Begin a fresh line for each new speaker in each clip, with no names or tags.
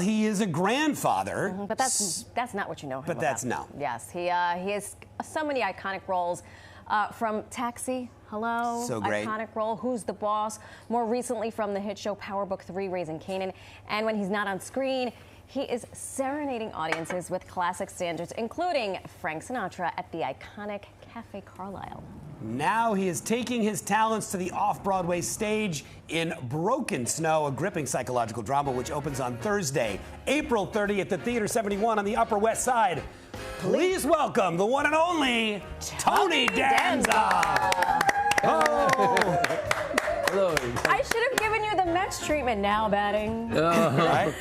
He is a grandfather.
But that's not what you know him
But that's
about.
no.
Yes, he has so many iconic roles, from Taxi, Hello,
so great.
Iconic role, Who's the Boss, more recently from the hit show Power Book 3, Raising Kanan, and when he's not on screen, he is serenading audiences with classic standards, including Frank Sinatra at the iconic Cafe Carlyle.
Now he is taking his talents to the off-Broadway stage in Broken Snow, a gripping psychological drama which opens on Thursday, April 30th at Theater 71 on the Upper West Side. Please welcome the one and only Tony Danza.
Oh. Hello.
I should have given you the Mets treatment now, batting.
Right?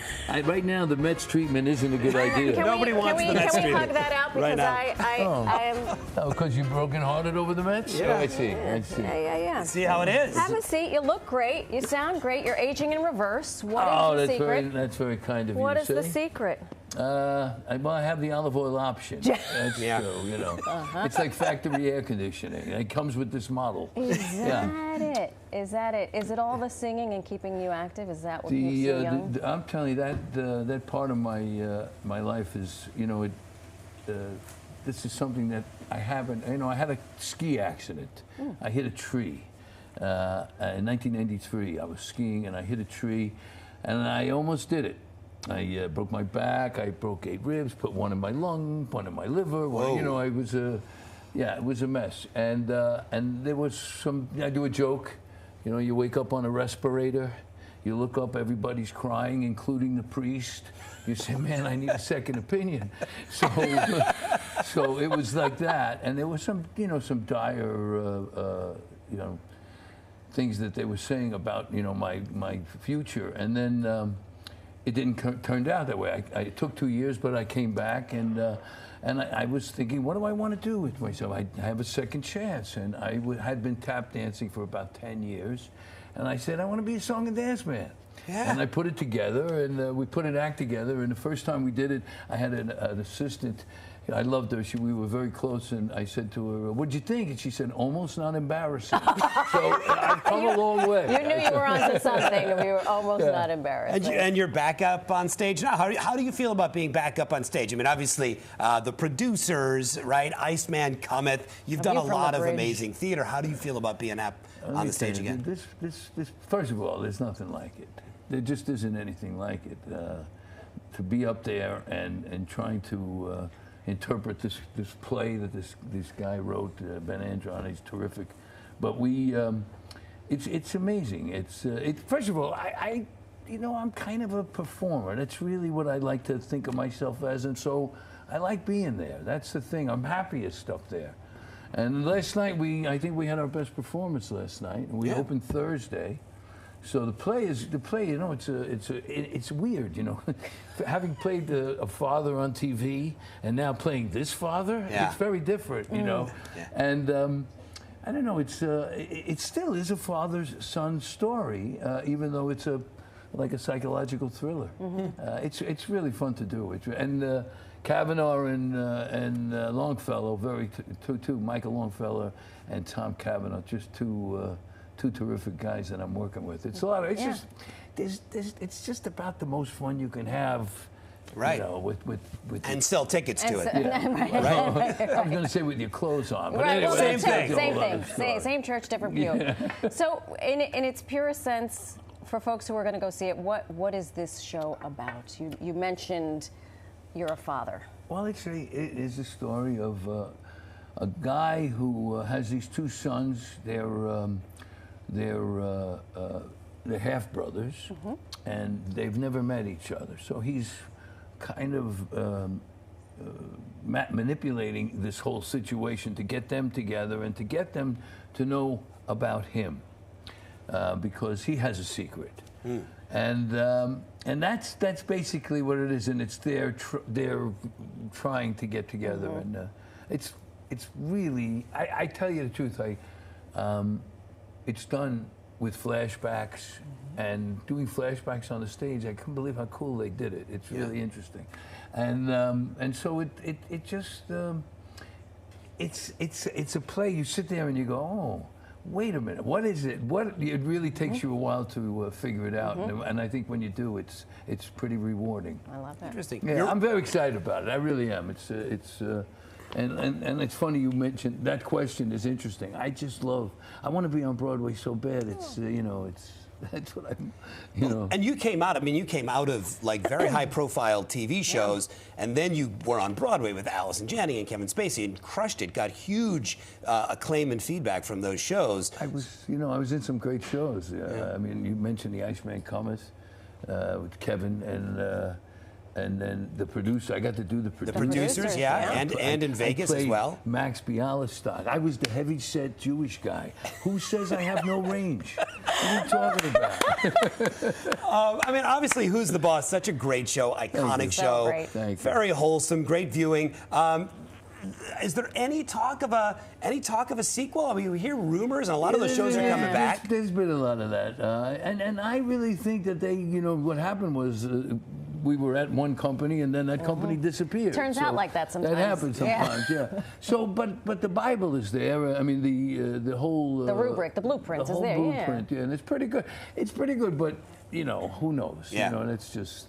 Right now, the Mets treatment isn't a good idea.
Nobody wants the Mets
Can we
treatment
hug that out? Because
right
I am...
Oh, because you're brokenhearted over the Mets?
Yeah.
Oh, I see. I see.
Yeah.
See how it is.
Have a seat. You look great. You sound great. You're aging in reverse. What is the secret?
That's very kind of you
What
to
is
say.
the secret?
I have the olive oil option. That's
Yeah.
true, you know. It's like factory air conditioning. It comes with this model.
Is that it? Is that it? Is it all the singing and keeping you active? Is that what keeps you young?
I'm telling you, that part of my my life is, you know, this is something that I haven't, you know, I had a ski accident. I hit a tree. In 1993, I was skiing and I hit a tree and I almost did it. I broke my back, I broke 8 ribs, put one in my lung, one in my liver. One, you know, I was yeah, it was a mess. And there was some, I do a joke, you know, you wake up on a respirator, you look up, everybody's crying, including the priest. You say, man, I need a second opinion. So it was like that. And there was some, you know, some dire, you know, things that they were saying about, you know, my future. And then it didn't turn out that way. It took 2 years, but I came back and I was thinking, what do I want to do with myself? I have a second chance. And I had been tap dancing for about 10 years. And I said, I want to be a song and dance man. Yeah. And I put it together, and we put an act together. And the first time we did it, I had an assistant. I loved her. We were very close, and I said to her, "What'd you think?" And she said, "Almost not embarrassing." So I've come a long way.
You knew you were onto something, and we were almost not embarrassed.
And you're back up on stage now. How do you feel about being back up on stage? I mean, obviously, the producers, right? Iceman cometh. You've done a lot of amazing theater. How do you feel about being up on the stage again?
This, first of all, there's nothing like it. There just isn't anything like it. To be up there and trying to interpret this play that this guy wrote, Ben Andron, he's terrific. But it's amazing. First of all, you know, I'm kind of a performer. That's really what I like to think of myself as, and so I like being there. That's the thing. I'm happiest up there. And last night I think we had our best performance last night, and we opened Thursday. So the play, you know, it's weird, you know, having played a father on TV and now playing this father, it's very different, you know. And I don't know, it still is a father-son story, even though it's like a psychological thriller. It's really fun to do. And Kavanaugh and Longfellow, two Michael Longfellow and Tom Kavanaugh, just two terrific guys that I'm working with. It's a lot of, it's just about the most fun you can have,
right?
You know, with
and sell tickets to it.
Right. I was going to say with your clothes on, but anyway,
same thing.
Same church, different view. So, in its purest sense, for folks who are going to go see it, what is this show about? You mentioned you're a father.
Well, it is a story of a guy who has these 2 sons. They're half brothers, and they've never met each other. So he's kind of manipulating this whole situation to get them together and to get them to know about him, because he has a secret, and that's basically what it is. And it's they're trying to get together, and it's really, I tell you the truth, it's done with flashbacks and doing flashbacks on the stage. I couldn't believe how cool they did it. It's really interesting, and so it just it's a play. You sit there and you go, oh, wait a minute, what is it? It really takes you a while to figure it out, and I think when you do, it's pretty rewarding.
I love that.
Interesting.
Yeah, I'm very excited about it. I really am. And it's funny you mentioned that question is interesting. I want to be on Broadway so bad. It's that's what I'm.
And you came out. I mean, you came out of like very high-profile TV shows, and then you were on Broadway with Allison Janney and Kevin Spacey, and crushed it. Got huge acclaim and feedback from those shows.
I was in some great shows. I mean, you mentioned the Iceman Cometh with Kevin and then the producer. I got to do the producer.
The producers, yeah. And in Vegas as well.
Max Bialystock. I was the heavy-set Jewish guy. Who says I have no range? What are you talking about?
I mean, obviously, Who's the Boss? Such a great show, iconic show.
So great.
Thank you.
Very wholesome, great viewing. Is there any talk of a sequel? I mean, we hear rumors, and a lot of those shows are coming back.
There's been a lot of that, and I really think that they, what happened was. We were at one company, and then that company disappeared.
Turns out like that sometimes.
That happens sometimes, yeah. So, but the Bible is there. I mean, the whole
the rubric, the blueprint is there.
The whole blueprint, yeah, and it's pretty good. It's pretty good, but who knows?
Yeah.
And it's just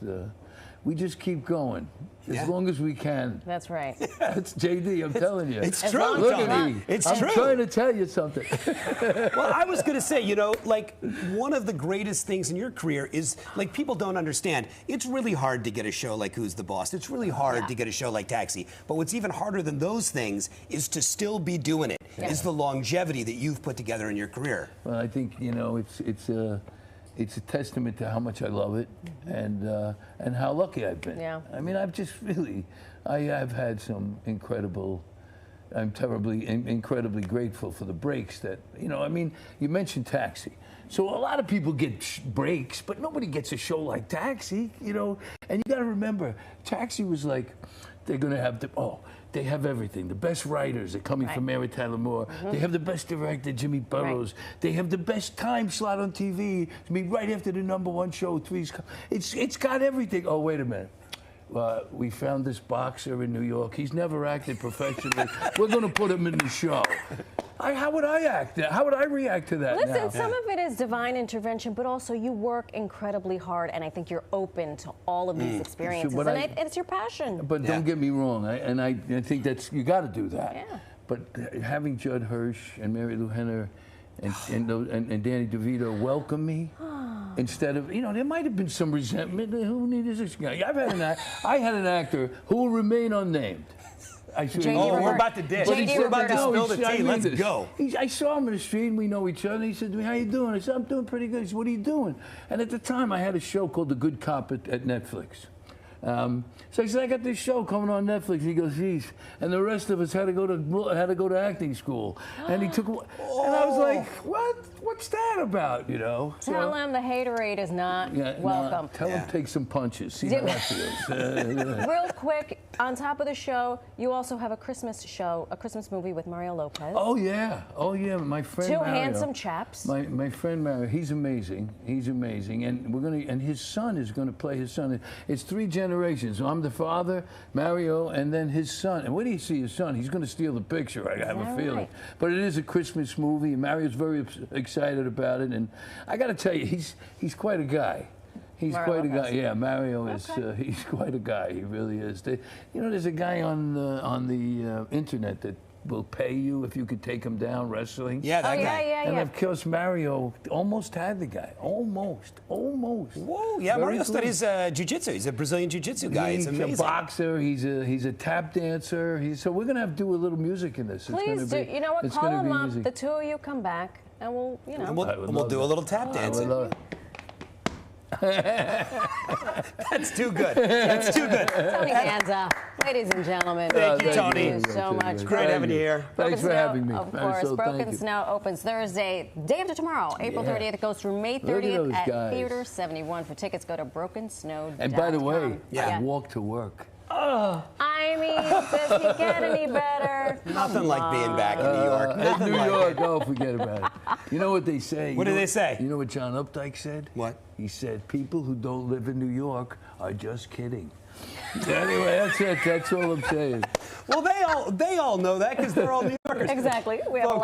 we just keep going as long as we can.
That's right.
That's JD. I'm telling you.
It's true.
Look at me.
It's
I'm
true.
trying to tell you something.
Well, I was going to say, like one of the greatest things in your career is like people don't understand. It's really hard to get a show like Who's the Boss. It's really hard to get a show like Taxi. But what's even harder than those things is to still be doing it. Is the longevity that you've put together in your career.
Well, I think it's a testament to how much I love it and how lucky I've been.
Yeah.
I mean, I've had some incredible. I'm incredibly grateful for the breaks that I mean, you mentioned Taxi. So a lot of people get breaks, but nobody gets a show like Taxi, And you got to remember, Taxi was like, they're going to have they have everything. The best writers are coming from Mary Tyler Moore. They have the best director, Jimmy Burrows. They have the best time slot on TV. I mean, right after the #1 show, it's got everything. Oh, wait a minute. We found this boxer in New York. He's never acted professionally. We're going to put him in the show. How would I act? How would I react to that?
Listen,
now?
some of it is divine intervention, but also you work incredibly hard, and I think you're open to all of these experiences, and it's your passion.
But don't get me wrong, I think you got to do that.
Yeah.
But having Judd Hirsch and Mary Lou Henner and Danny DeVito welcome me. Instead of, there might have been some resentment. Who needs this guy? I had an actor who will remain unnamed.
We're about to dish. We're about to spill the tea. Let's go.
I saw him in the street, and we know each other. And he said to me, "How you doing?" I said, "I'm doing pretty good." He said, "What are you doing?" And at the time, I had a show called The Good Cop at Netflix. So he said, "I got this show coming on Netflix." He goes, "Geez," and the rest of us had to go to acting school. And he took, and I was like, "What? What's that about?"
Tell him the haterade is not welcome.
Tell him take some punches. See how that feels.
Real quick, on top of the show, you also have a Christmas show, a Christmas movie with Mario Lopez.
Oh yeah, my friend
Two
Mario.
handsome chaps.
My friend Mario, he's amazing. He's amazing, and his son is gonna play his son. It's 3 generations. So I'm the father, Mario, and then his son. And when do you see his son? He's gonna steal the picture. I have a feeling.
Right?
But it is a Christmas movie. And Mario's very excited about it, and I got to tell you, he's quite a guy. He's
Mario
quite a
Lopez.
guy. Yeah, Mario is. He's quite a guy. He really is. There's a guy on the internet that will pay you if you could take him down wrestling.
Yeah, that guy.
And of course, Mario almost had the guy. Almost.
Whoa, yeah, Mario studies jiu-jitsu. He's a Brazilian jiu-jitsu guy.
He's
It's amazing.
a boxer. He's a tap dancer. So we're gonna have to do a little music in this.
Please do. You know what? Call him up. The two of you come back, and we'll,
And we'll do a little tap dancing. That's too good. That's too good.
Tony Danza, ladies and gentlemen.
Thank you, Tony.
Thank you so much.
Great having you here.
Thanks for having me.
Of course. Broken Snow opens Thursday, day after tomorrow, April 30th. It goes through May 30th at Theater 71. For tickets, go to brokensnow.com.
And by the way, I walk to work.
I mean, does he get any better?
Nothing like being back in New York.
New York, oh, forget about it. You know what they say?
What do they say?
You know what John Updike said?
What?
He said, people who don't live in New York are just kidding. Anyway, that's it. That's all I'm saying.
Well, they all know that because they're all New Yorkers.
Exactly. We have a lot.